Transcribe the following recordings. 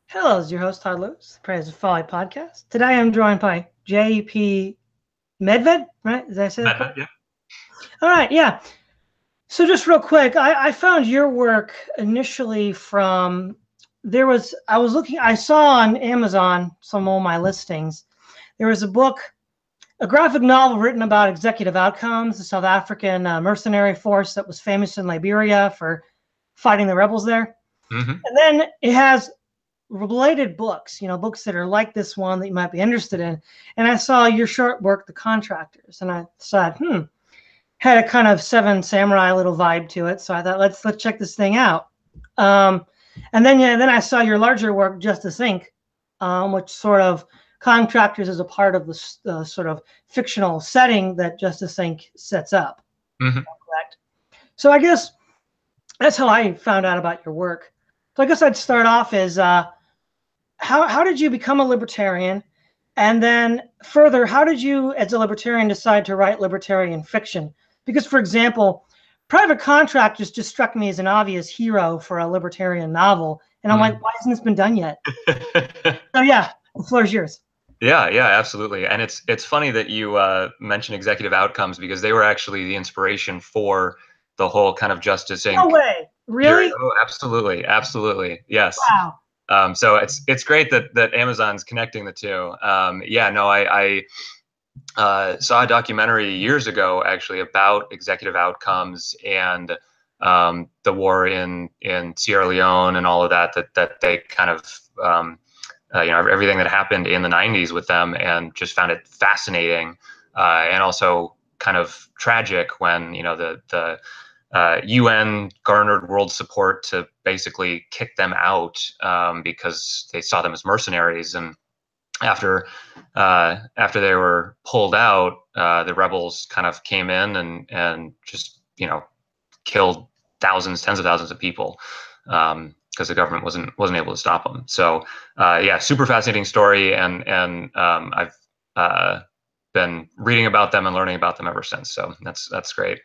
Hello, this is your host, Todd Lewis, Praise of Folly podcast. Today I'm joined by J.P. Medved, right? Did I say that correct? Yeah. All right, yeah. So just real quick, I found your work initially from, I saw on Amazon some of my listings. There was a graphic novel written about executive outcomes, the South African mercenary force that was famous in Liberia for fighting the rebels there. Mm-hmm. And then it has related books, books that are like this one that you might be interested in. And I saw your short work, The Contractors, and I thought, had a kind of Seven Samurai little vibe to it. So I thought, let's check this thing out. And then I saw your larger work, Justice Inc., which sort of Contractors is a part of the sort of fictional setting that Justice Inc. sets up. Mm-hmm. Correct. So I guess that's how I found out about your work. So I guess I'd start off as how did you become a libertarian? And then further, how did you, as a libertarian, decide to write libertarian fiction? Because, for example, Private Contractors just struck me as an obvious hero for a libertarian novel. And I'm like, why hasn't this been done yet? So yeah, the floor is yours. Yeah, absolutely. And it's funny that you mentioned executive outcomes, because they were actually the inspiration for the whole kind of Justice Inc. No way. Really? Oh, absolutely. Yes. Wow. So it's great that Amazon's connecting the two. I saw a documentary years ago actually about executive outcomes and the war in Sierra Leone and all of that they kind of everything that happened in the 90s with them, and just found it fascinating and also kind of tragic when the UN garnered world support to basically kick them out because they saw them as mercenaries. And after they were pulled out, the rebels kind of came in and just killed tens of thousands of people because the government wasn't able to stop them. So super fascinating story, and I've been reading about them and learning about them ever since. So that's great.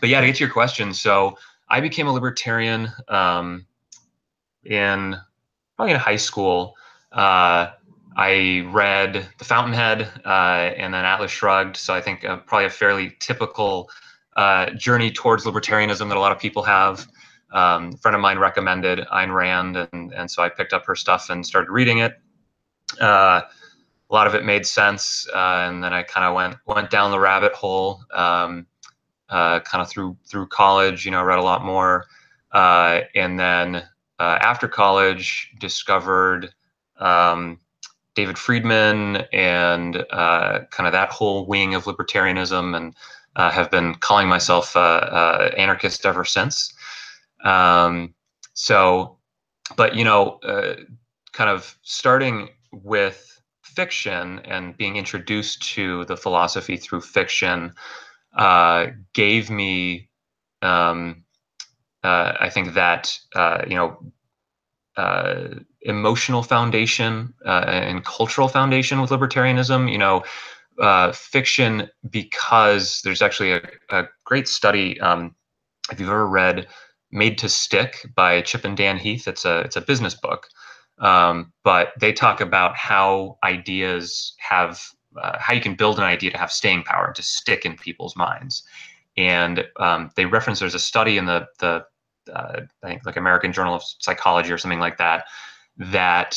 But yeah, to get to your question, so I became a libertarian in high school. I read The Fountainhead and then Atlas Shrugged. So I think probably a fairly typical journey towards libertarianism that a lot of people have. A friend of mine recommended Ayn Rand, and so I picked up her stuff and started reading it. A lot of it made sense, and then I kind of went down the rabbit hole. Kind of through college, read a lot more, and then after college discovered David Friedman and kind of that whole wing of libertarianism, and have been calling myself anarchist ever since. But kind of starting with fiction and being introduced to the philosophy through fiction gave me, I think that, emotional foundation and cultural foundation with libertarianism, fiction, because there's actually a great study. If you've ever read Made to Stick by Chip and Dan Heath, it's a business book. But they talk about how ideas have, how you can build an idea to have staying power, to stick in people's minds. And they reference, there's a study in the I think like American Journal of Psychology or something like that, that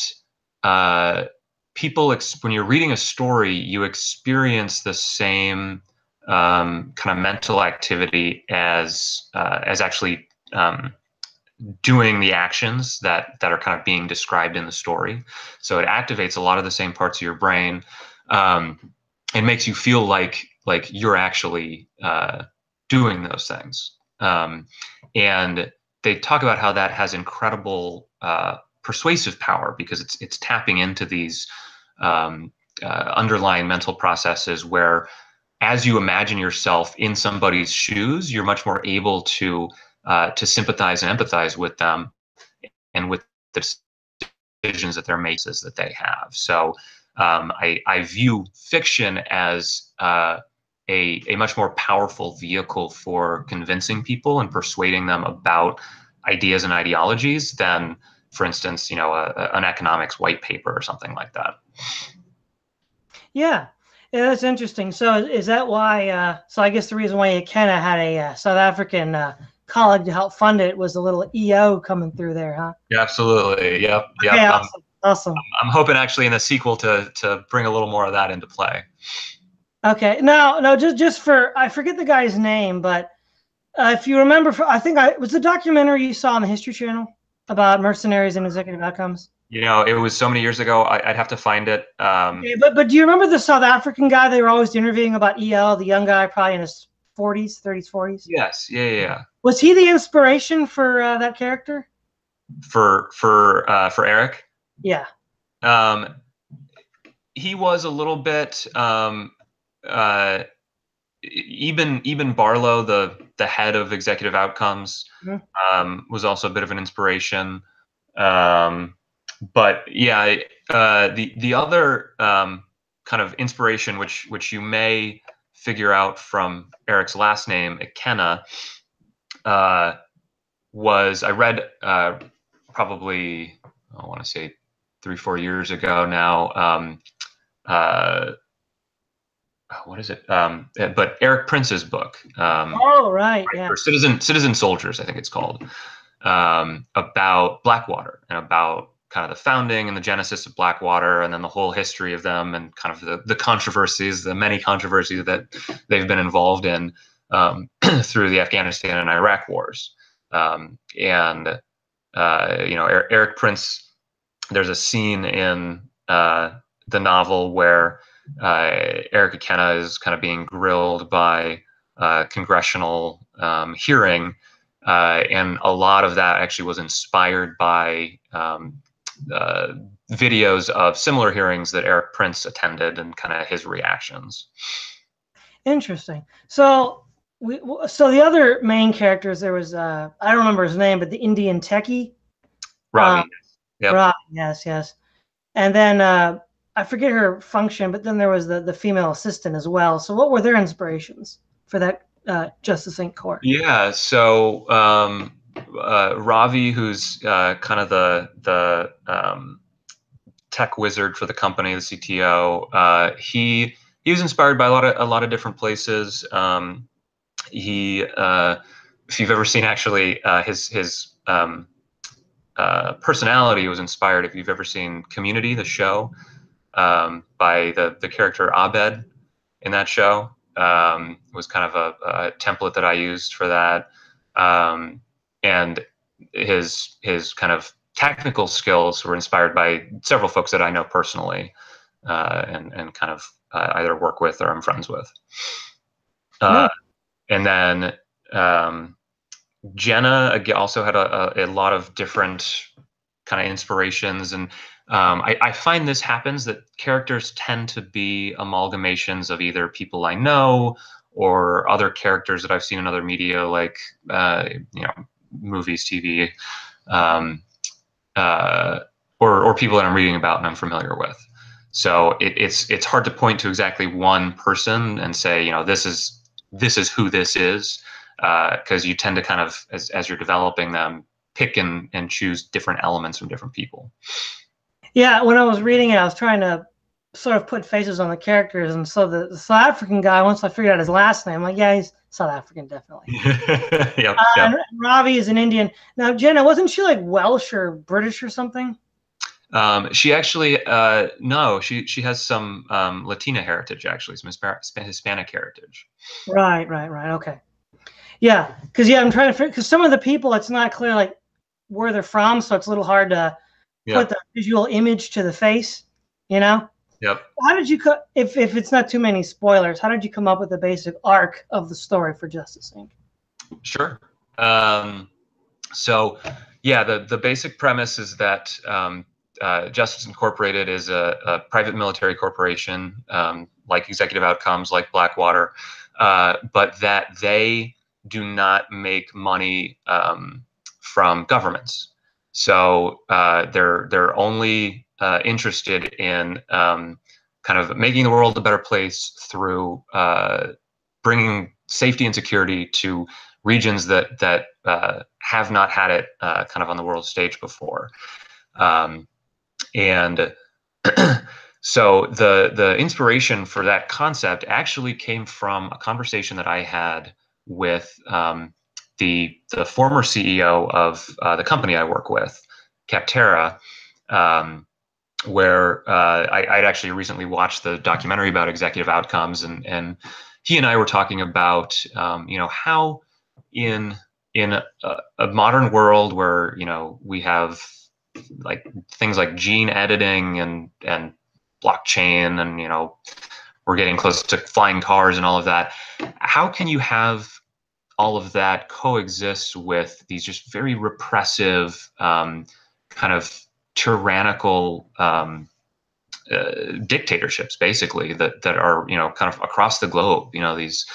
people, when you're reading a story, you experience the same kind of mental activity as actually doing the actions that are kind of being described in the story. So it activates a lot of the same parts of your brain. It makes you feel like you're actually doing those things. And they talk about how that has incredible persuasive power, because it's tapping into these underlying mental processes where, as you imagine yourself in somebody's shoes, you're much more able to sympathize and empathize with them and with the decisions that they're making, that they have. So I view fiction as a much more powerful vehicle for convincing people and persuading them about ideas and ideologies than for instance, an economics white paper or something like that. Yeah. Yeah, that's interesting. So is that why? So I guess the reason why Kenna had a South African colleague to help fund it was a little EO coming through there, huh? Yeah, absolutely. Yep. Okay, awesome. Awesome. I'm hoping actually in the sequel to bring a little more of that into play. Okay. No, just for I forget the guy's name, but if you remember, I think it was the documentary you saw on the History Channel about mercenaries and executive outcomes. It was so many years ago. I'd have to find it. Okay, but do you remember the South African guy they were always interviewing about EL, the young guy, probably in his 40s, 30s, 40s? Yes. Yeah. Was he the inspiration for that character? For Eric? Yeah. He was a little bit. Even Barlow, the head of executive outcomes, was also a bit of an inspiration. But yeah, the other kind of inspiration, which you may figure out from Eric's last name, Ikenna, was I read probably, I want to say 3-4 years ago now. What is it? But Eric Prince's book. Oh, right, yeah. Or Citizen Soldiers, I think it's called, about Blackwater and about kind of the founding and the genesis of Blackwater, and then the whole history of them and kind of the controversies, the many controversies that they've been involved in through the Afghanistan and Iraq wars. Eric Prince, there's a scene in the novel where Eric Ikenna is kind of being grilled by congressional hearing, and a lot of that actually was inspired by videos of similar hearings that Eric Prince attended and kind of his reactions. Interesting. So the other main characters, there was I don't remember his name, but the Indian techie. Ravi. Yep. Ravi, yes. And then I forget her function, but then there was the female assistant as well. So what were their inspirations for that Justice Inc. Court? Yeah, so Ravi, who's kind of the tech wizard for the company, the CTO, he was inspired by a lot of different places. If you've ever seen actually his personality was inspired, if you've ever seen Community, the show, by the character Abed in that show. Was kind of a template that I used for that. And his kind of technical skills were inspired by several folks that I know personally, and kind of either work with or I'm friends with. And then Jenna also had a lot of different kind of inspirations, and I find this happens that characters tend to be amalgamations of either people I know or other characters that I've seen in other media, like movies, TV, or people that I'm reading about and I'm familiar with. So it's hard to point to exactly one person and say, this is who this is, because you tend to kind of, as you're developing them, pick and choose different elements from different people. Yeah, when I was reading it, I was trying to sort of put faces on the characters, and so the South African guy, once I figured out his last name, I'm like, yeah, he's South African, definitely. Yep. And Ravi is an Indian. Now, Jenna, wasn't she like Welsh or British or something? She actually, no, she has some Latina heritage, actually, some Hispanic heritage. Right. Okay. Yeah, because I'm trying to figure, because some of the people, it's not clear like where they're from, so it's a little hard to put the visual image to the face, Yep. How did you if it's not too many spoilers, how did you come up with the basic arc of the story for Justice Inc.? Sure. So yeah, the basic premise is that Justice Incorporated is a private military corporation, like Executive Outcomes, like Blackwater, but that they do not make money from governments. So they're only interested in kind of making the world a better place through bringing safety and security to regions that have not had it kind of on the world stage before. And so the inspiration for that concept actually came from a conversation that I had with the former CEO of the company I work with, Capterra, where I'd actually recently watched the documentary about executive outcomes, and he and I were talking about how in a modern world where we have like things like gene editing and blockchain, and we're getting close to flying cars and all of that. How can you have all of that coexist with these just very repressive, kind of tyrannical dictatorships, basically that are kind of across the globe? These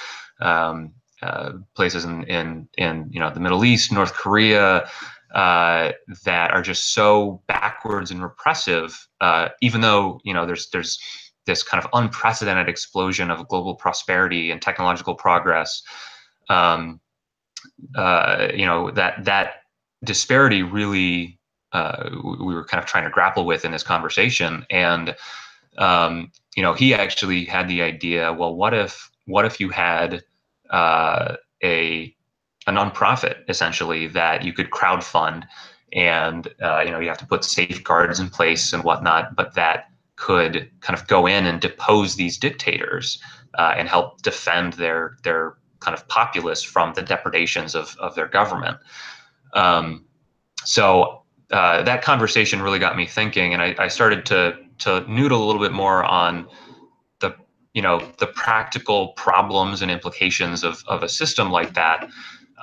places in the Middle East, North Korea, that are just so backwards and repressive, even though there's this kind of unprecedented explosion of global prosperity and technological progress. That disparity really we were kind of trying to grapple with in this conversation. And he actually had the idea, well, what if you had a nonprofit essentially that you could crowdfund, and you have to put safeguards in place and whatnot, but that could kind of go in and depose these dictators and help defend their kind of populace from the depredations of their government. So that conversation really got me thinking, and I started to noodle a little bit more on the practical problems and implications of a system like that.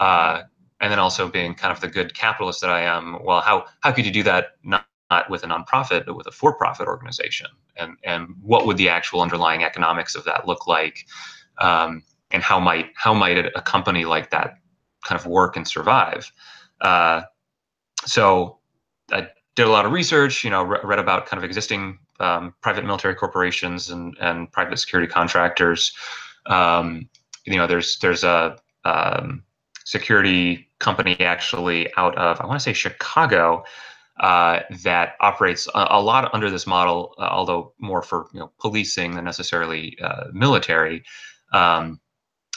And then also being kind of the good capitalist that I am, well, how could you do that not with a nonprofit, but with a for-profit organization? And what would the actual underlying economics of that look like? And how might a company like that kind of work and survive? So I did a lot of research, read about kind of existing private military corporations and private security contractors. There's a security company actually out of, I want to say, Chicago, that operates a lot under this model, although more for policing than necessarily military.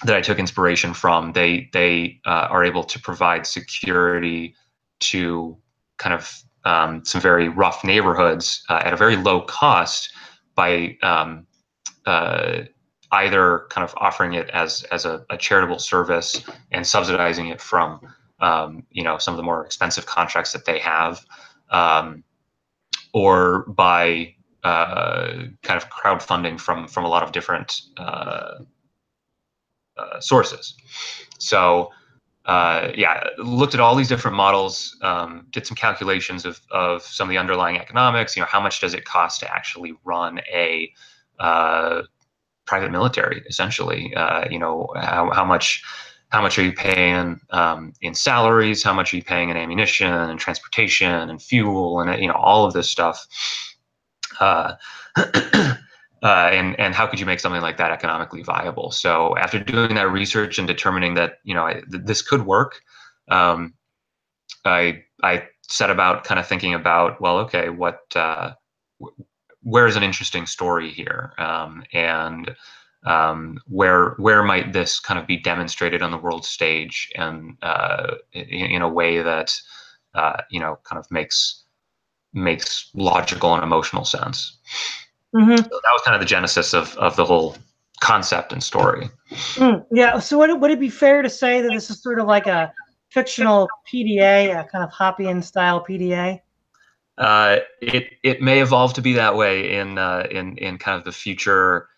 That I took inspiration from. They are able to provide security to kind of some very rough neighborhoods at a very low cost by either kind of offering it as a charitable service and subsidizing it from some of the more expensive contracts that they have, or by kind of crowdfunding from a lot of different sources. So looked at all these different models, did some calculations of some of the underlying economics. How much does it cost to actually run a private military, essentially? How much are you paying in salaries? How much are you paying in ammunition and transportation and fuel and all of this stuff? And how could you make something like that economically viable? So after doing that research and determining that this could work, I set about kind of thinking about, well, okay, where's an interesting story here, and where might this kind of be demonstrated on the world stage, and in a way that kind of makes logical and emotional sense. Mm-hmm. So that was kind of the genesis of the whole concept and story. Yeah. So would it be fair to say that this is sort of like a fictional PDA, a kind of Hoppian style PDA? It may evolve to be that way in kind of the future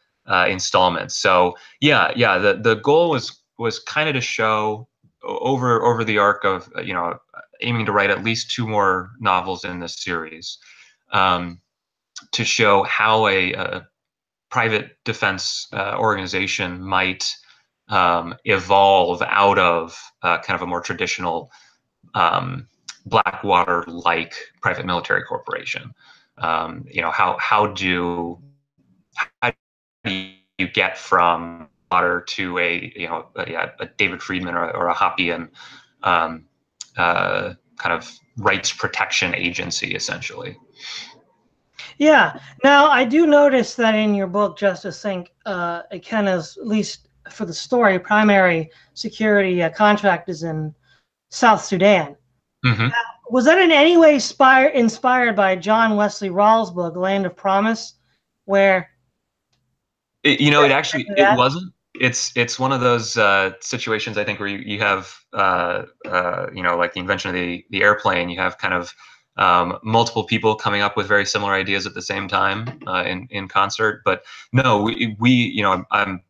installments. So the goal was kind of to show over the arc of aiming to write at least 2 more novels in this series, to show how a private defense organization might evolve out of kind of a more traditional Blackwater-like private military corporation. How do you get from daughter to a David Friedman or a Hoppian kind of rights protection agency, essentially. Yeah. Now, I do notice that in your book, Justice Inc., it kind of, at least for the story, primary security contract is in South Sudan. Mm-hmm. Was that in any way inspired by John Wesley Rawls' book, Land of Promise, where... It wasn't. It's one of those situations, I think, where you have like the invention of the airplane. You have kind of multiple people coming up with very similar ideas at the same time in concert. But no, I'm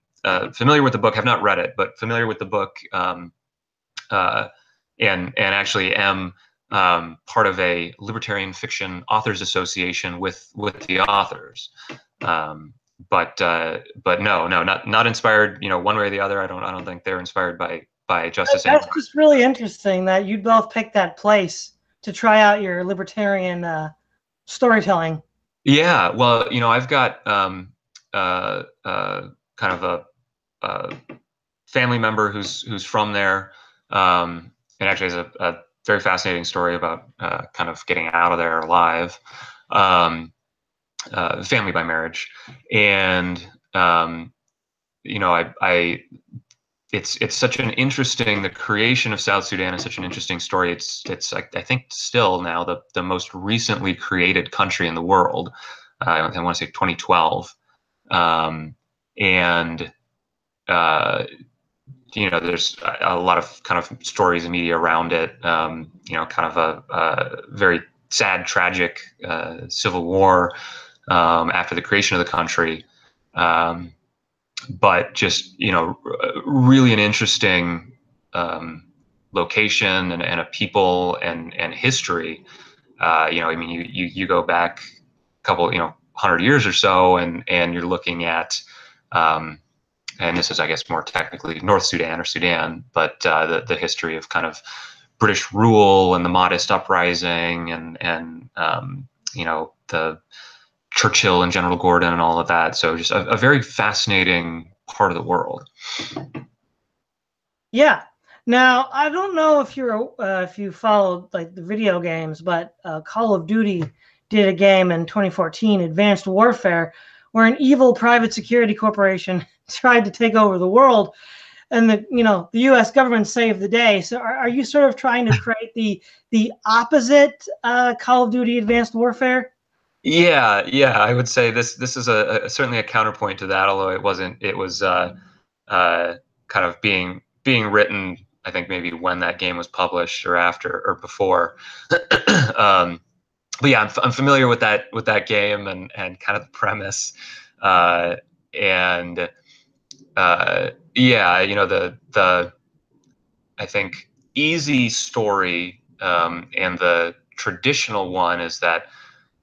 familiar with the book. Have not read it, but familiar with the book, and actually am part of a libertarian fiction authors association with the authors. But no, not inspired, one way or the other. I don't think they're inspired by Justice Inc. That's just really interesting that you'd both pick that place to try out your libertarian storytelling. Yeah, well, I've got kind of a family member who's from there, and actually has a very fascinating story about kind of getting out of there alive. Family by marriage, and it's such an interesting, the creation of South Sudan is such an interesting story. It's I think still now the most recently created country in the world. I want to say 2012, and there's a lot of kind of stories and media around it. Kind of a very sad, tragic civil war after the creation of the country. But just, really an interesting location and a people and history. You go back a couple, 100 years or so, and you're looking at, and this is, I guess, more technically North Sudan or Sudan, but the history of kind of British rule and the Mahdist uprising and the Churchill and General Gordon and all of that. So just a very fascinating part of the world. Yeah. Now, I don't know if you followed like the video games, but Call of Duty did a game in 2014, Advanced Warfare, where an evil private security corporation tried to take over the world, and the U.S. government saved the day. So, are you sort of trying to create the opposite Call of Duty Advanced Warfare? Yeah, I would say this is certainly a counterpoint to that, although it wasn't. It was kind of being written, I think maybe when that game was published or after or before. But yeah, I'm familiar with that game and kind of the premise, and the I think easy story and the traditional one is that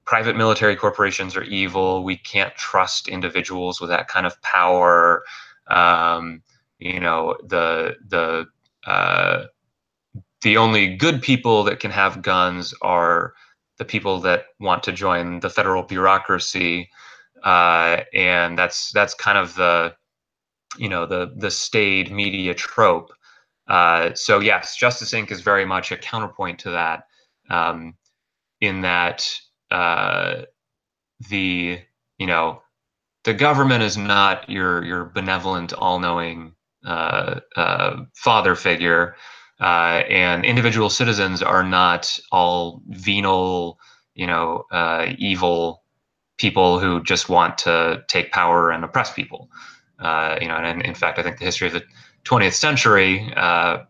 private military corporations are evil. We can't trust individuals with that kind of power. The only good people that can have guns are the people that want to join the federal bureaucracy, and that's kind of the staid media trope. So yes, Justice Inc. is very much a counterpoint to that, in that the government is not your benevolent, all-knowing father figure, and individual citizens are not all venal, evil people who just want to take power and oppress people. And in fact, I think the history of the 20th century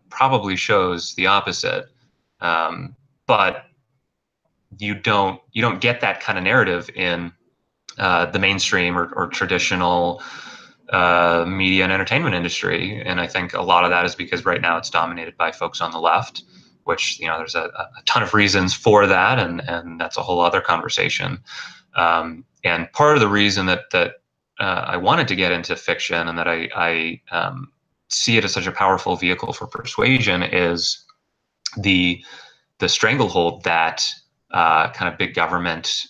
probably shows the opposite. But you don't get that kind of narrative in the mainstream or traditional media and entertainment industry, and I think a lot of that is because right now it's dominated by folks on the left, which there's a ton of reasons for that, and that's a whole other conversation. And part of the reason that I wanted to get into fiction and that I see it as such a powerful vehicle for persuasion is the stranglehold that kind of big government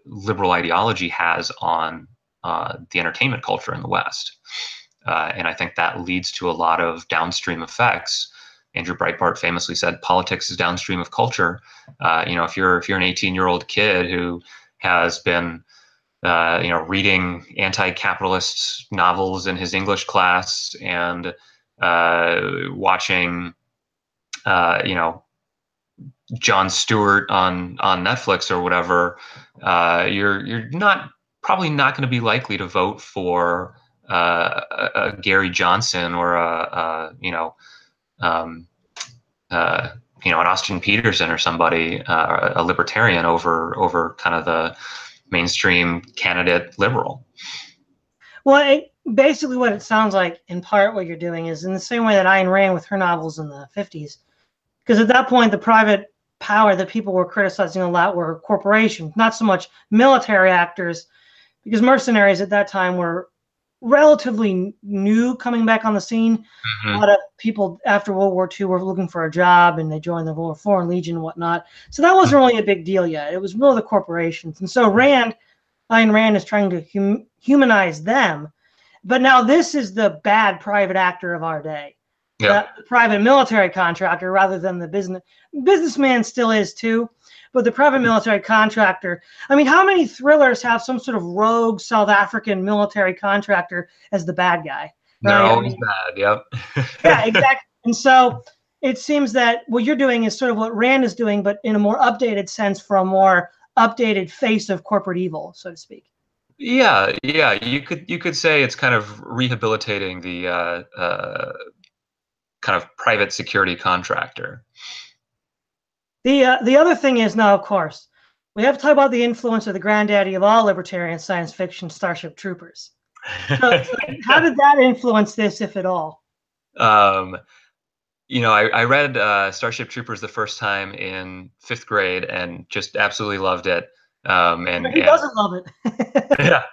liberal ideology has on the entertainment culture in the West. And I think that leads to a lot of downstream effects. Andrew Breitbart famously said, "Politics is downstream of culture." If you're an 18-year-old kid who has been reading anti-capitalist novels in his English class and watching Jon Stewart on Netflix or whatever, you're probably not going to be likely to vote for a Gary Johnson or an Austin Peterson or somebody, a libertarian over kind of the mainstream candidate liberal. Well, basically what it sounds like in part what you're doing is in the same way that Ayn Rand with her novels in the 50s. Because at that point, the private power that people were criticizing a lot were corporations, not so much military actors, because mercenaries at that time were relatively new coming back on the scene. Mm-hmm. A lot of people after World War II were looking for a job and they joined the Foreign Legion and whatnot. So that wasn't really a big deal yet. It was really the corporations. And so Ayn Rand is trying to humanize them. But now this is the bad private actor of our day. Yep. The private military contractor rather than the businessman still is too, but the private military contractor. I mean, how many thrillers have some sort of rogue South African military contractor as the bad guy? They're always bad. Yep. Yeah, exactly. And so it seems that what you're doing is sort of what Rand is doing, but in a more updated sense for a more updated face of corporate evil, so to speak. Yeah. You could say it's kind of rehabilitating the kind of private security contractor. The other thing is now, of course, we have to talk about the influence of the granddaddy of all libertarian science fiction, Starship Troopers. So how did that influence this, if at all? I read Starship Troopers the first time in 5th grade and just absolutely loved it. And who doesn't love it? yeah,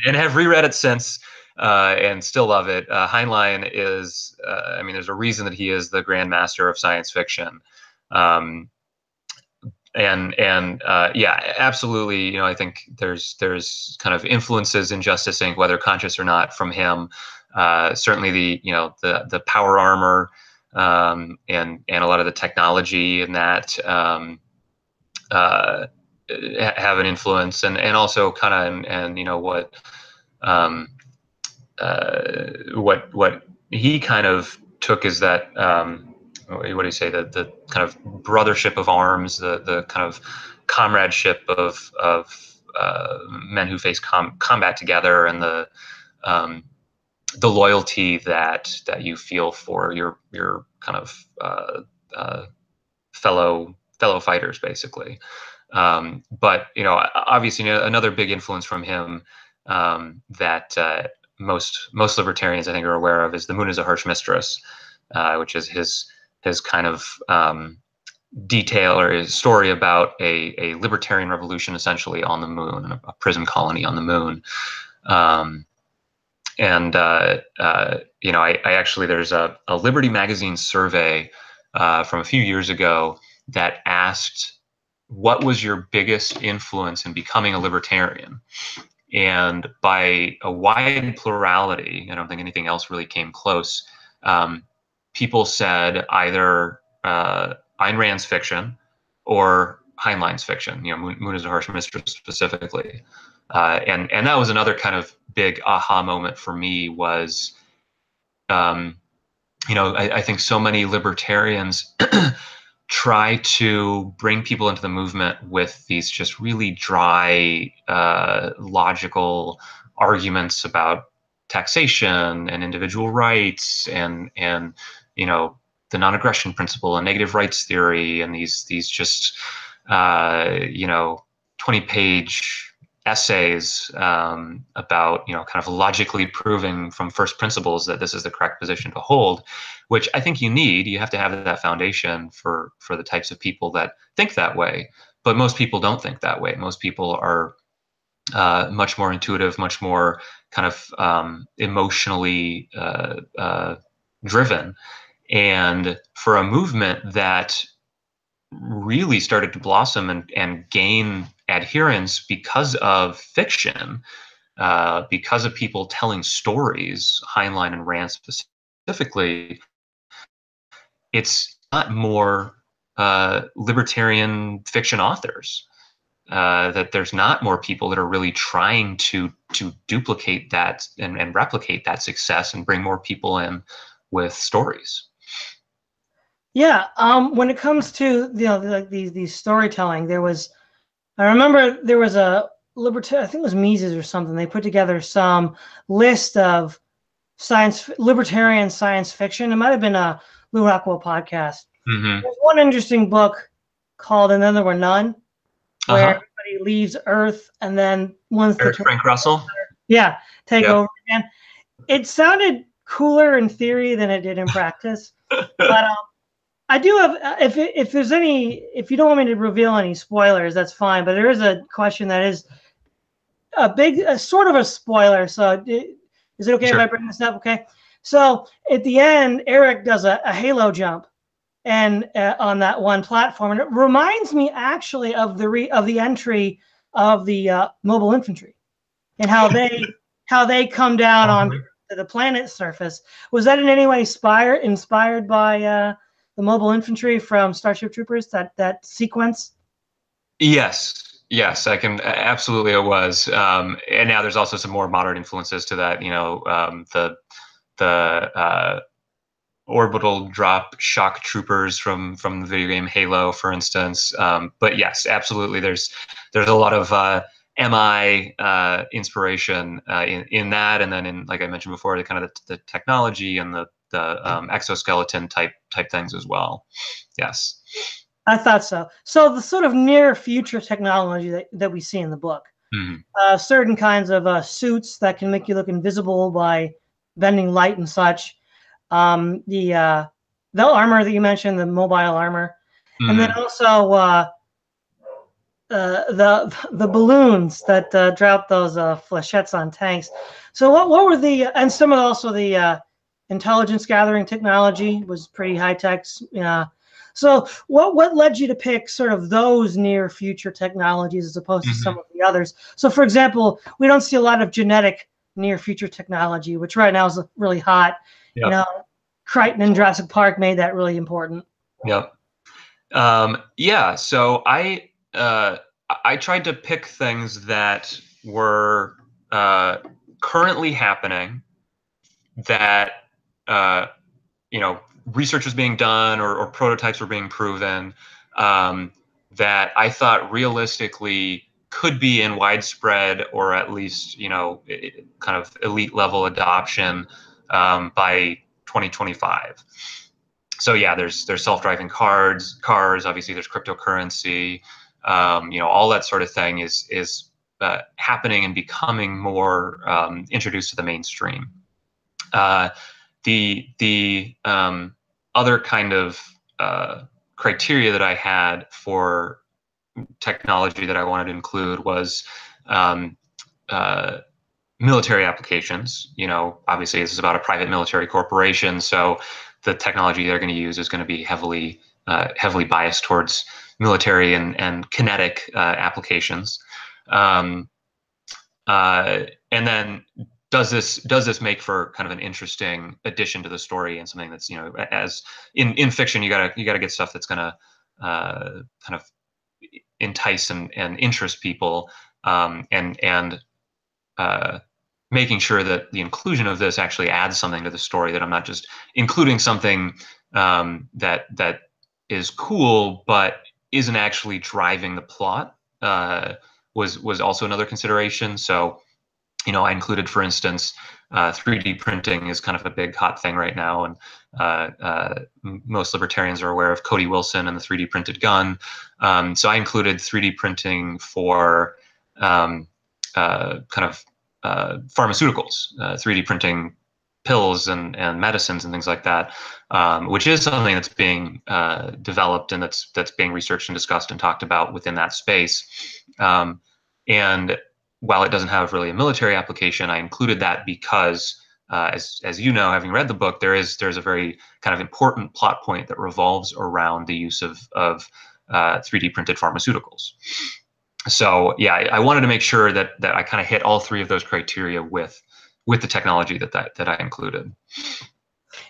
and have reread it since. And still love it. Heinlein is, there's a reason that he is the grandmaster of science fiction. Absolutely. I think there's kind of influences in Justice Inc., whether conscious or not, from him. Certainly the power armor and a lot of the technology in that have an influence, and also kind of what he kind of took is that what do you say, the kind of brothership of arms, the kind of comradeship of men who face combat together, and the loyalty that you feel for your kind of fellow fighters, basically. But obviously another big influence from him that most libertarians, I think, are aware of is The Moon is a Harsh Mistress, which is his kind of detail or his story about a libertarian revolution essentially on the moon, a prison colony on the moon. I actually, there's a Liberty Magazine survey from a few years ago that asked, what was your biggest influence in becoming a libertarian? And by a wide plurality, I don't think anything else really came close. People said either Ayn Rand's fiction or Heinlein's fiction, Moon is a Harsh Mistress specifically. And that was another kind of big aha moment for me was, I think so many libertarians try to bring people into the movement with these just really dry, logical arguments about taxation and individual rights and the non-aggression principle and negative rights theory, and these just 20-page essays about kind of logically proving from first principles that this is the correct position to hold, which I think you have to have that foundation for the types of people that think that way. But most people don't think that way. Most people are much more intuitive, much more kind of emotionally driven. And for a movement that really started to blossom and gain adherence because of fiction, because of people telling stories, Heinlein and Rand specifically, it's not more libertarian fiction authors. That there's not more people that are really trying to duplicate that and replicate that success and bring more people in with stories. Yeah, when it comes to like these storytelling, I remember there was a libertarian, I think it was Mises or something. They put together some list of libertarian science fiction. It might have been a Lou Rockwell podcast. Mm-hmm. There's one interesting book called "And Then There Were None," where everybody leaves Earth, and then once Frank Russell, take over again. It sounded cooler in theory than it did in practice, but I do have, if there's any, if you don't want me to reveal any spoilers, that's fine. But there is a question that is a sort of a spoiler. So is it okay if I bring this up? Okay. So at the end, Eric does a halo jump, and on that one platform, and it reminds me actually of the entry of the mobile infantry, and how they come down on the planet's surface. Was that in any way inspired by the mobile infantry from Starship Troopers, that sequence? Yes, I can absolutely. It was, and now there's also some more modern influences to that. The orbital drop shock troopers from the video game Halo, for instance. But yes, absolutely. There's a lot of MI inspiration in that, and then in, like I mentioned before, the kind of the technology and the exoskeleton type things as well. Yes, I thought so. So the sort of near future technology that we see in the book, certain kinds of suits that can make you look invisible by bending light and such. The armor that you mentioned, the mobile armor, and then also the balloons that drop those flechettes on tanks. So what were and some of the intelligence gathering technology was pretty high tech. So what led you to pick sort of those near future technologies as opposed to some of the others? So for example, we don't see a lot of genetic near future technology, which right now is really hot. Yep. Crichton and Jurassic Park made that really important. Yep. So I tried to pick things that were currently happening, that research was being done or prototypes were being proven, that I thought realistically could be in widespread or at least kind of elite level adoption by 2025. So yeah, there's self-driving cars. Obviously, there's cryptocurrency. All that sort of thing is happening and becoming more introduced to the mainstream. The other kind of criteria that I had for technology that I wanted to include was military applications. Obviously this is about a private military corporation, so the technology they're going to use is going to be heavily biased towards military and kinetic applications. And then does this make for kind of an interesting addition to the story and something that's, as in fiction, you gotta get stuff that's gonna kind of entice and interest people, and making sure that the inclusion of this actually adds something to the story, that I'm not just including something that is cool but isn't actually driving the plot, was also another consideration. So I included, for instance, 3D printing is kind of a big hot thing right now, and most libertarians are aware of Cody Wilson and the 3D printed gun. So I included 3D printing for kind of pharmaceuticals, 3D printing pills and medicines and things like that, which is something that's being developed and that's being researched and discussed and talked about within that space. And while it doesn't have really a military application, I included that because, as you know, having read the book, there's a very kind of important plot point that revolves around the use of 3D printed pharmaceuticals. So yeah, I wanted to make sure that I kind of hit all three of those criteria with the technology that I included.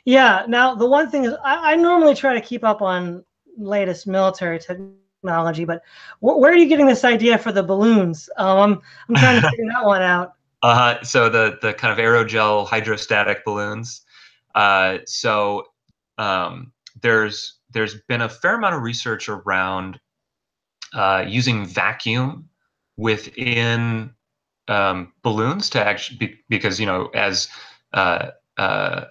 Yeah. Now, the one thing is, I normally try to keep up on latest military technology, but where are you getting this idea for the balloons? I'm trying to figure that one out. So the kind of aerogel hydrostatic balloons. So there's been a fair amount of research around using vacuum within balloons to actually because as uh, uh,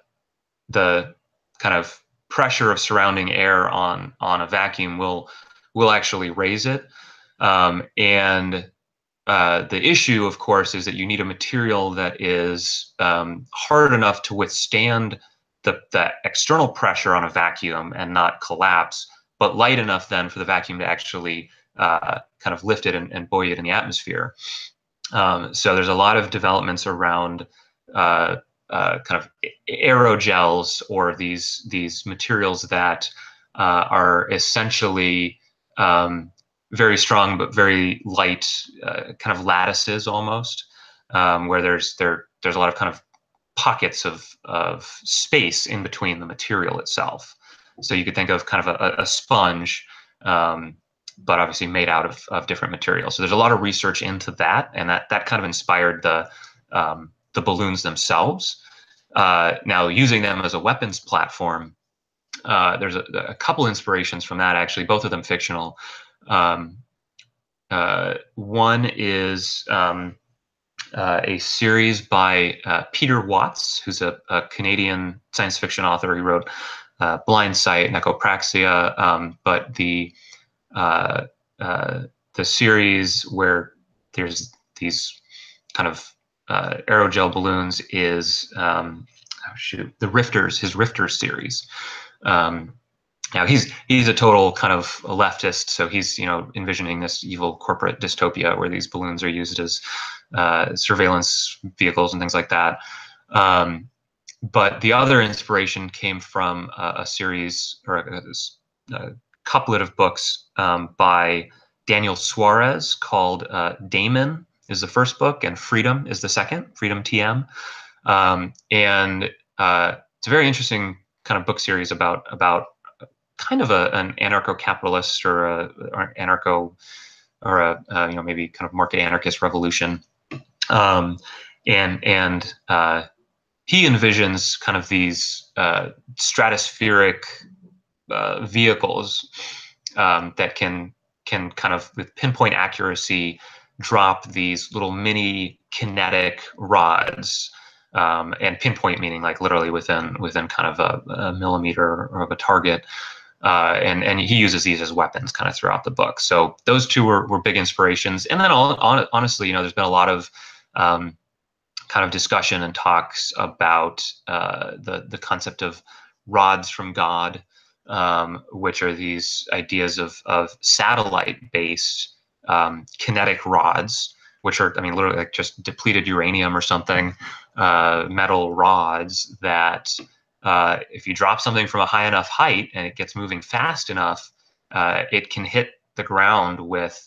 the kind of pressure of surrounding air on a vacuum will actually raise it, and the issue, of course, is that you need a material that is hard enough to withstand the external pressure on a vacuum and not collapse, but light enough then for the vacuum to actually kind of lift it and buoy it in the atmosphere. So there's a lot of developments around kind of aerogels, or these materials that are essentially very strong but very light, kind of lattices almost, where there's a lot of kind of pockets of space in between the material itself. So you could think of kind of a sponge, but obviously made out of different materials. So there's a lot of research into that, and that kind of inspired the balloons themselves. Now, using them as a weapons platform, there's a couple inspirations from that, actually, both of them fictional. One is a series by Peter Watts, who's a Canadian science fiction author. He wrote Blind Sight and Echopraxia, but the series where there's these kind of aerogel balloons is the Rifters, his Rifters series. Now he's a total kind of a leftist, so he's envisioning this evil corporate dystopia where these balloons are used as surveillance vehicles and things like that. But the other inspiration came from a series, or a couplet of books by Daniel Suarez called Damon is the first book and Freedom is the second, Freedom TM. And it's a very interesting kind of book series about kind of an anarcho-capitalist or anarcho, or a maybe kind of market anarchist revolution. And he envisions kind of these stratospheric vehicles that can kind of with pinpoint accuracy drop these little mini kinetic rods, and pinpoint meaning like literally within kind of a millimeter of a target. And he uses these as weapons kind of throughout the book. So those two were big inspirations. And then honestly, there's been a lot of kind of discussion and talks about the concept of rods from God, which are these ideas of satellite-based kinetic rods, which are, I mean, literally like just depleted uranium or something, metal rods that if you drop something from a high enough height and it gets moving fast enough, it can hit the ground with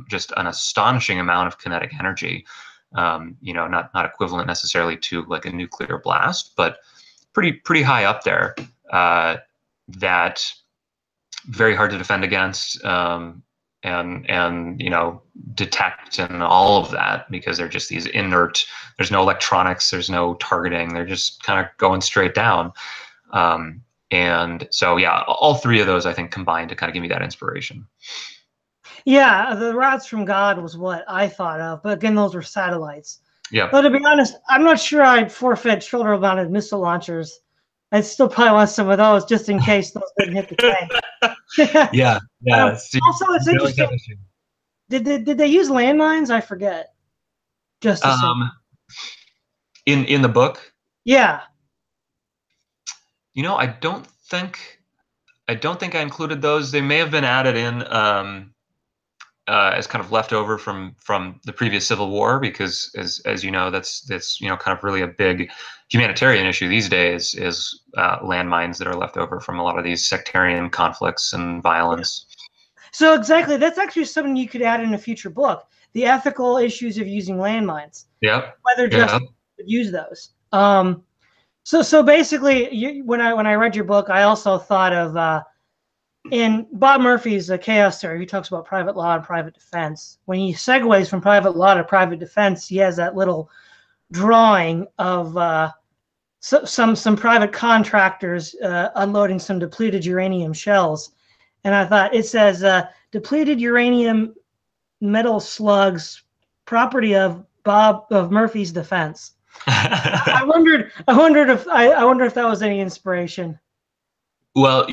just an astonishing amount of kinetic energy. Not equivalent necessarily to like a nuclear blast, but pretty high up there. That very hard to defend against, and detect and all of that, because they're just these inert. There's no electronics, there's no targeting. They're just kind of going straight down. And so yeah, all three of those I think combined to kind of give me that inspiration. Yeah, the rods from God was what I thought of, but again, those were satellites. Yeah. But to be honest, I'm not sure I'd forfeit shoulder-mounted missile launchers. I'd still probably want some of those just in case those didn't hit the tank. Yeah. Also, it's interesting. Did they use landmines? I forget. Just to in the book. Yeah. I don't think I included those. They may have been added in as kind of leftover from the previous Civil War, because as you know, that's kind of really a big humanitarian issue these days, is landmines that are left over from a lot of these sectarian conflicts and violence. So exactly, that's actually something you could add in a future book. The ethical issues of using landmines. Yep. Whether just Yep. would use those. So basically, when I read your book, I also thought of in Bob Murphy's Chaos Theory. He talks about private law and private defense. When he segues from private law to private defense, he has that little drawing of some private contractors unloading some depleted uranium shells, and I thought it says depleted uranium metal slugs, property of Murphy's defense. I wondered if that was any inspiration. Well,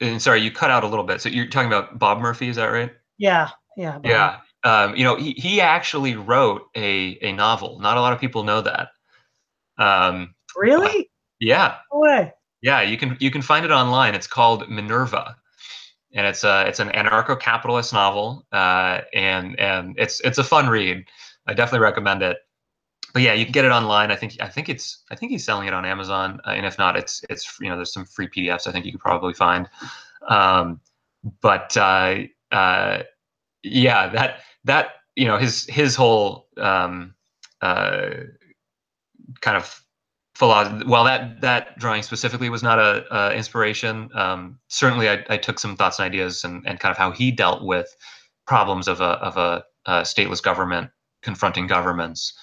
and sorry, you cut out a little bit. So you're talking about Bob Murphy, is that right? Yeah. Yeah. He actually wrote a novel. Not a lot of people know that. Really? Yeah. No way. Yeah, you can find it online. It's called Minerva, and it's an anarcho-capitalist novel, and it's a fun read. I definitely recommend it. But yeah, you can get it online. I think he's selling it on Amazon, and if not, it's there's some free PDFs I think you could probably find. Yeah, that his whole kind of philosophy. Well, that drawing specifically was not a inspiration. Certainly, I took some thoughts and ideas and kind of how he dealt with problems of a stateless government confronting governments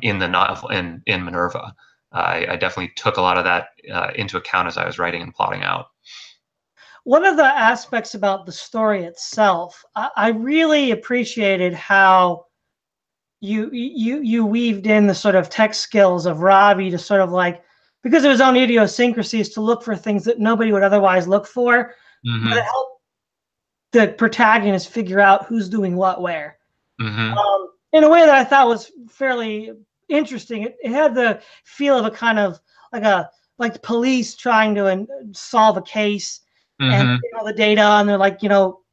in the novel in Minerva. I definitely took a lot of that into account as I was writing and plotting out. One of the aspects about the story itself, I really appreciated how you weaved in the sort of tech skills of Ravi to sort of like, because of his own idiosyncrasies, to look for things that nobody would otherwise look for, Mm-hmm. but help the protagonist figure out who's doing what where. Mm-hmm. In a way that I thought was fairly interesting. It had the feel of a kind of like police trying to solve a case, Mm-hmm. and all the data, and they're like,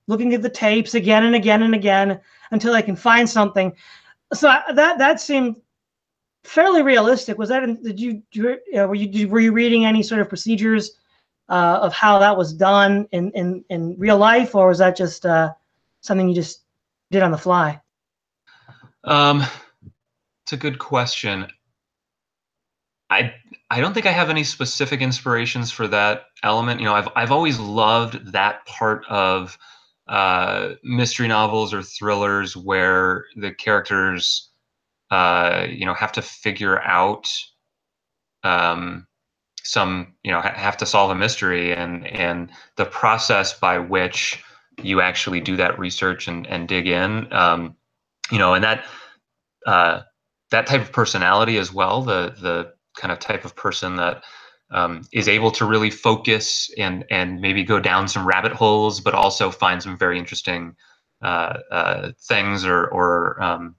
looking at the tapes again and again and again until they can find something. So that seemed fairly realistic. Was that? Were you reading any sort of procedures of how that was done in real life, or was that just something you just did on the fly? It's a good question. I don't think I have any specific inspirations for that element. I've always loved that part of mystery novels or thrillers where the characters have to figure out have to solve a mystery, and the process by which you actually do that research and dig in, and that type of personality as well, the kind of type of person that is able to really focus and maybe go down some rabbit holes, but also find some very interesting things, or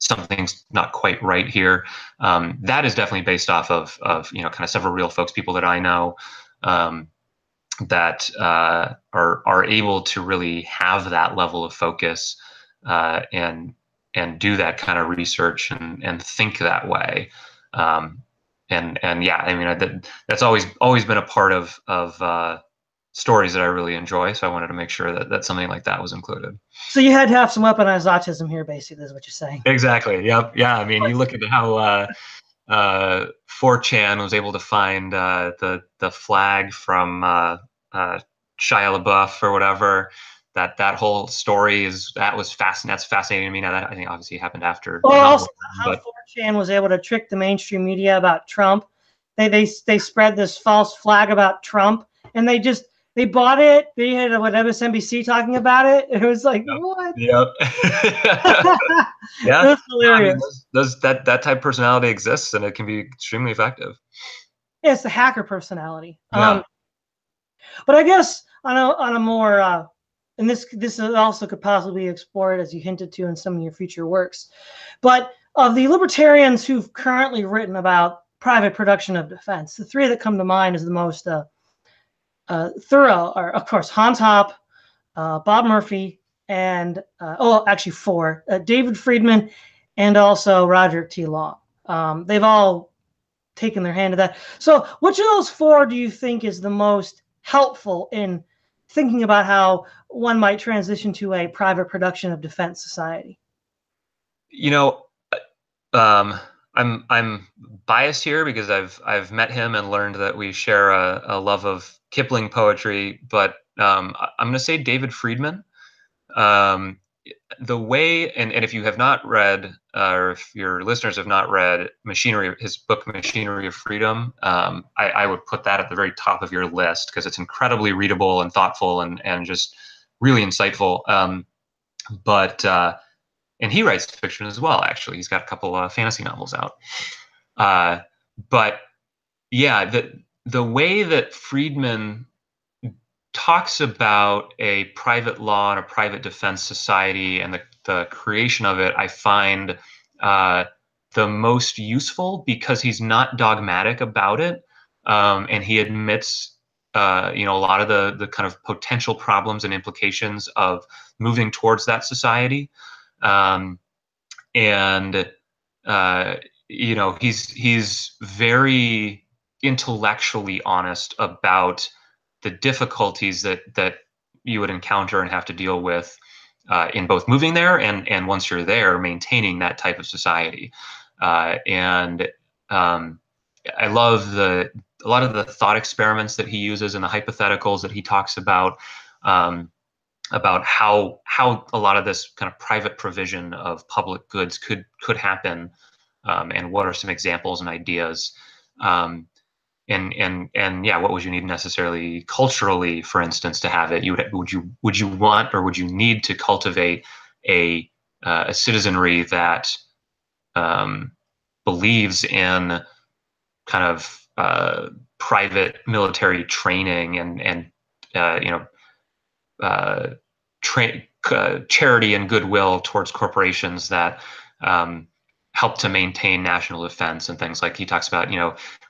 something's not quite right here. That is definitely based off of kind of several real folks, people that I know, that are able to really have that level of focus and do that kind of research and think that way. And yeah, I mean, that's always been a part of stories that I really enjoy. So I wanted to make sure that something like that was included. So you had to have some weaponized autism here, basically, is what you're saying. Exactly. Yep. Yeah. I mean, you look at how 4chan was able to find the flag from Shia LaBeouf or whatever. That whole story that's fascinating to me. Now, that I think obviously happened after. Or also how 4chan was able to trick the mainstream media about Trump. They spread this false flag about Trump, and they bought it. They had MSNBC talking about it. It was like, yep. What? Yep. Yeah. It was hilarious. I mean, that type of personality exists, and it can be extremely effective. Yeah, it's the hacker personality. Yeah. But I guess on a more and this also could possibly be explored, as you hinted to, in some of your future works. But of the libertarians who've currently written about private production of defense, the three that come to mind as the most thorough are, of course, Hans Hoppe, Bob Murphy, and actually four: David Friedman, and also Roger T. Long. They've all taken their hand to that. So, which of those four do you think is the most helpful in thinking about how one might transition to a private production of defense society? You know, I'm biased here because I've met him and learned that we share a love of Kipling poetry, but I'm going to say David Friedman. Um, the way, and if you have not read, or if your listeners have not read his book Machinery of Freedom, I would put that at the very top of your list because it's incredibly readable and thoughtful and just really insightful. But and he writes fiction as well. Actually, he's got a couple fantasy novels out. But yeah, the way that Friedman talks about a private law and a private defense society and the creation of it, I find the most useful because he's not dogmatic about it, and he admits a lot of the kind of potential problems and implications of moving towards that society, and he's very intellectually honest about the difficulties that you would encounter and have to deal with in both moving there and once you're there, maintaining that type of society. And I love a lot of the thought experiments that he uses and the hypotheticals that he talks about how a lot of this kind of private provision of public goods could happen, and what are some examples and ideas. And yeah, what would you need necessarily culturally, for instance, to have it? Would you want or would you need to cultivate a citizenry that believes in kind of private military training and charity and goodwill towards corporations that help to maintain national defense and things like he talks about.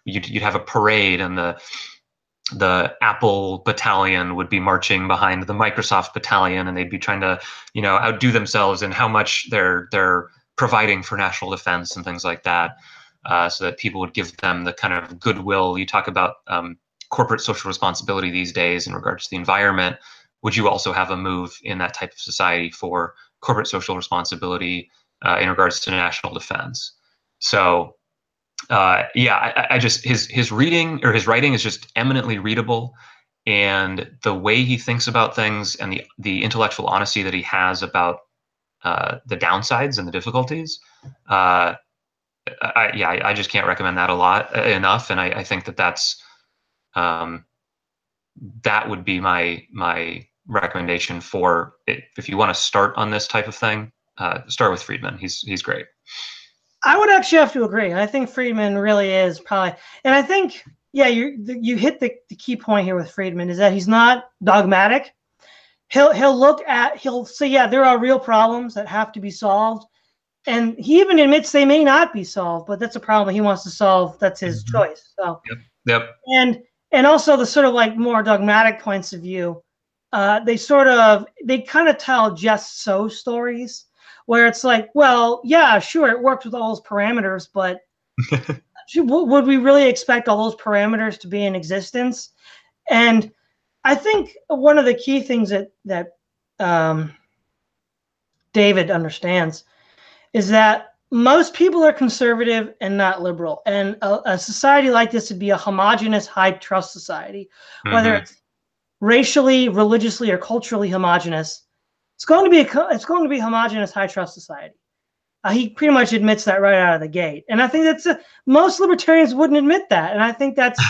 You'd have a parade and the Apple battalion would be marching behind the Microsoft battalion, and they'd be trying to outdo themselves in how much they're providing for national defense and things like that, so that people would give them the kind of goodwill. You talk about corporate social responsibility these days in regards to the environment. Would you also have a move in that type of society for corporate social responsibility in regards to national defense? So I just his writing is just eminently readable, and the way he thinks about things and the intellectual honesty that he has about the downsides and the difficulties, I just can't recommend that enough, and I think that's that would be my recommendation for it. If you want to start on this type of thing, start with Friedman. He's great. I would actually have to agree. I think Friedman really is probably, and I think, yeah, you hit the key point here with Friedman is that he's not dogmatic. He'll say, yeah, there are real problems that have to be solved, and he even admits they may not be solved, but that's a problem he wants to solve. That's his choice. So, yep. And also the sort of like more dogmatic points of view, they kind of tell just so stories, where it's like, well, yeah, sure, it worked with all those parameters, but would we really expect all those parameters to be in existence? And I think one of the key things that David understands is that most people are conservative and not liberal. And a society like this would be a homogenous, high trust society, whether it's racially, religiously, or culturally homogenous. It's going to be a homogenous, high trust society. He pretty much admits that right out of the gate, and I think that's most libertarians wouldn't admit that, and I think that's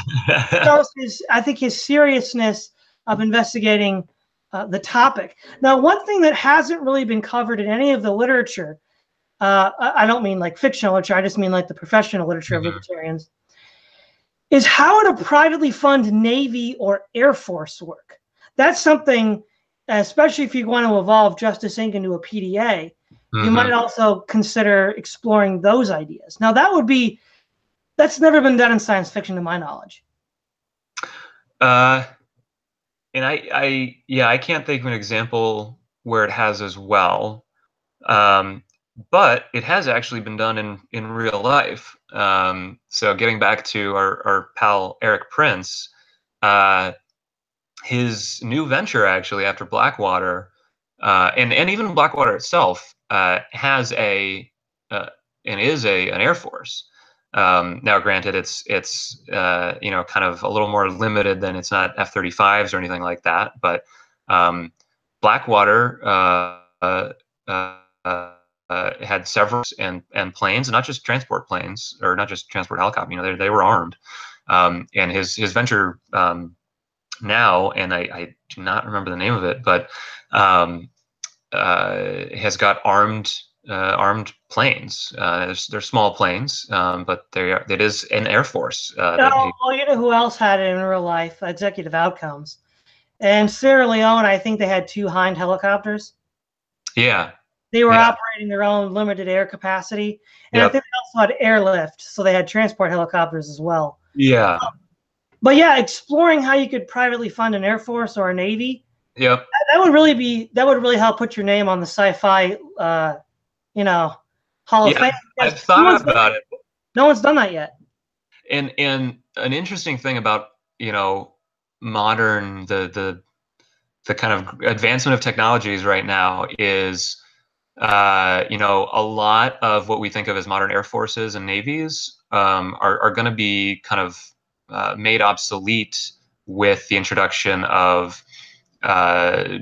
his seriousness of investigating the topic. Now, one thing that hasn't really been covered in any of the literature, I don't mean like fictional literature, I just mean like the professional literature of libertarians, is how to privately fund Navy or Air Force work. That's something, especially if you want to evolve Justice Inc. into a PDA, you might also consider exploring those ideas. Now, that's never been done in science fiction, to my knowledge. And I can't think of an example where it has as well. But it has actually been done in real life. So getting back to our pal Eric Prince, his new venture actually after Blackwater, and even Blackwater itself has and is an Air Force. Now, granted, it's kind of a little more limited than it's not F-35s or anything like that, but Blackwater had several and planes, not just transport planes or not just transport helicopters. They were armed, and his venture now, and I do not remember the name of it, but has got armed planes. They're small planes, but it is an Air Force. You know who else had it in real life? Executive Outcomes. And Sierra Leone, I think they had 2 Hind helicopters. Yeah. They were operating their own limited air capacity. And I think they also had airlift, so they had transport helicopters as well. Yeah. But yeah, exploring how you could privately fund an Air Force or a Navy. Yep. That would really help put your name on the sci-fi, Hall of Fame. I've thought about it. No one's done that yet. And an interesting thing about modern the kind of advancement of technologies right now is a lot of what we think of as modern air forces and navies are going to be kind of made obsolete with the introduction of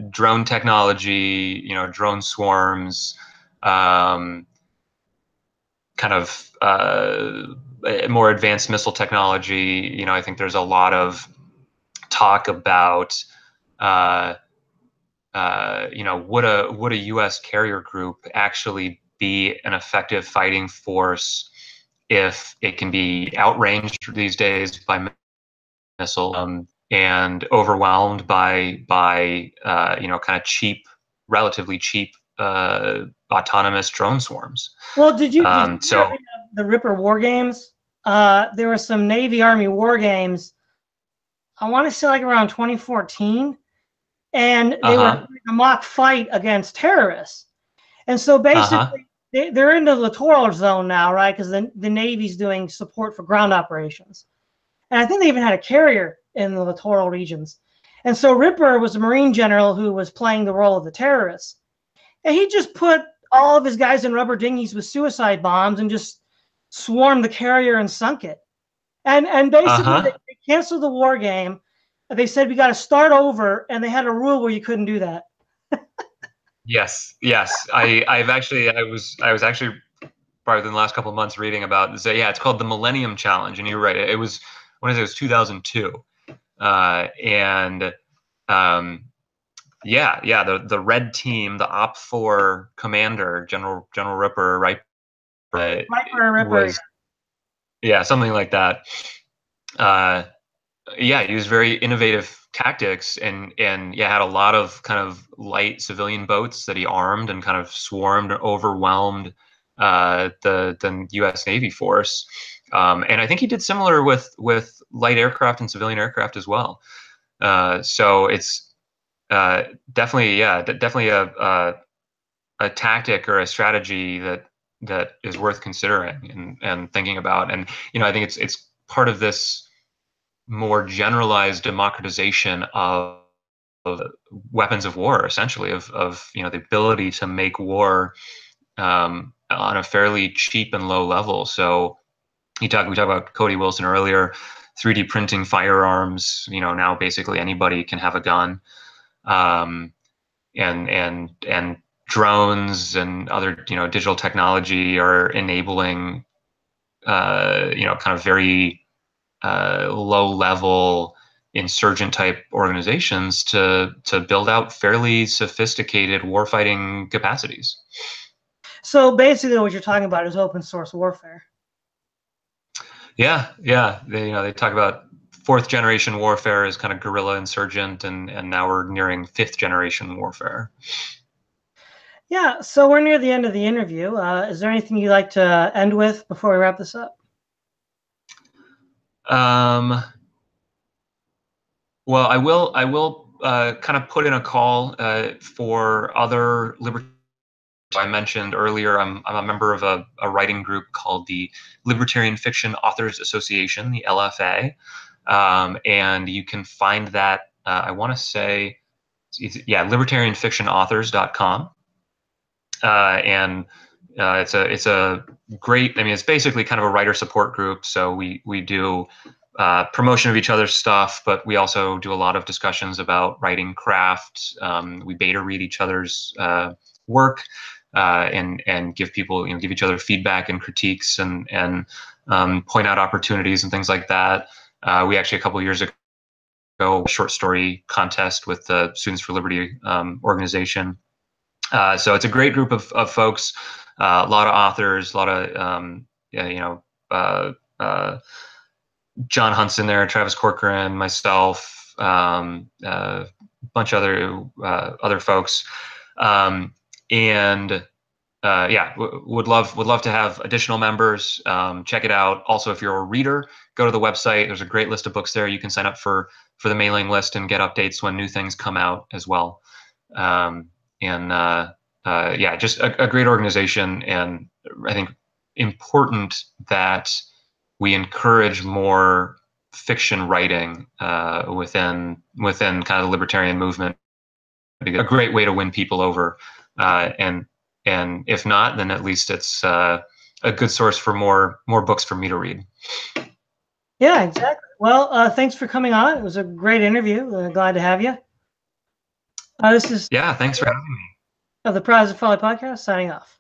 drone technology, drone swarms, kind of more advanced missile technology. I think there's a lot of talk about would a U.S. carrier group actually be an effective fighting force if it can be outranged these days by missile and overwhelmed by kind of relatively cheap autonomous drone swarms. Well, did you the Ripper war games? There were some Navy Army war games. I want to say like around 2014, and they were a mock fight against terrorists. And so basically, they're in the littoral zone now, right? Because the Navy's doing support for ground operations, and I think they even had a carrier in the littoral regions. And so Ripper was a Marine general who was playing the role of the terrorist, and he just put all of his guys in rubber dinghies with suicide bombs and just swarmed the carrier and sunk it. And basically they canceled the war game. They said we got to start over, and they had a rule where you couldn't do that. Yes. I was actually probably within the last couple of months reading about this. Yeah, it's called the Millennium Challenge, and you're right. It was it was 2002, and the red team, the OP4 commander, General Ripper, right? Ripper. Yeah, something like that. He used very innovative tactics and had a lot of kind of light civilian boats that he armed and kind of swarmed and overwhelmed the U.S. Navy force. And I think he did similar with light aircraft and civilian aircraft as well. So it's definitely a tactic or a strategy that is worth considering and thinking about. And I think it's part of this more generalized democratization of weapons of war, essentially, of the ability to make war on a fairly cheap and low level. So we talked about Cody Wilson earlier, 3D printing firearms. Now basically anybody can have a gun, and drones and other digital technology are enabling kind of very low level insurgent type organizations to build out fairly sophisticated warfighting capacities. So basically what you're talking about is open source warfare. Yeah. They talk about 4th generation warfare as kind of guerrilla insurgent, and now we're nearing 5th generation warfare. Yeah, so we're near the end of the interview. Is there anything you'd like to end with before we wrap this up? Well, I will kind of put in a call for other libertarians. I mentioned earlier, I'm a member of a writing group called the Libertarian Fiction Authors Association, the LFA, and you can find that I want to say, libertarianfictionauthors.com. And it's a great, I mean, it's basically kind of a writer support group. So we do promotion of each other's stuff, but we also do a lot of discussions about writing craft. We beta read each other's work, and give people, give each other feedback and critiques, and point out opportunities and things like that. We actually, a couple of years ago, a short story contest with the Students for Liberty organization. So it's a great group of folks, a lot of authors, a lot of John Hunt's in there, Travis Corcoran, myself, a bunch of other folks, and would love to have additional members. Check it out. Also, if you're a reader, go to the website. There's a great list of books there. You can sign up for the mailing list and get updates when new things come out as well. Just a great organization, and I think important that we encourage more fiction writing within kind of the libertarian movement. A great way to win people over, and if not, then at least it's a good source for more books for me to read. Yeah, exactly. Well, thanks for coming on. It was a great interview. Glad to have you. This is thanks for having me. Of the Prize of Folly podcast, signing off.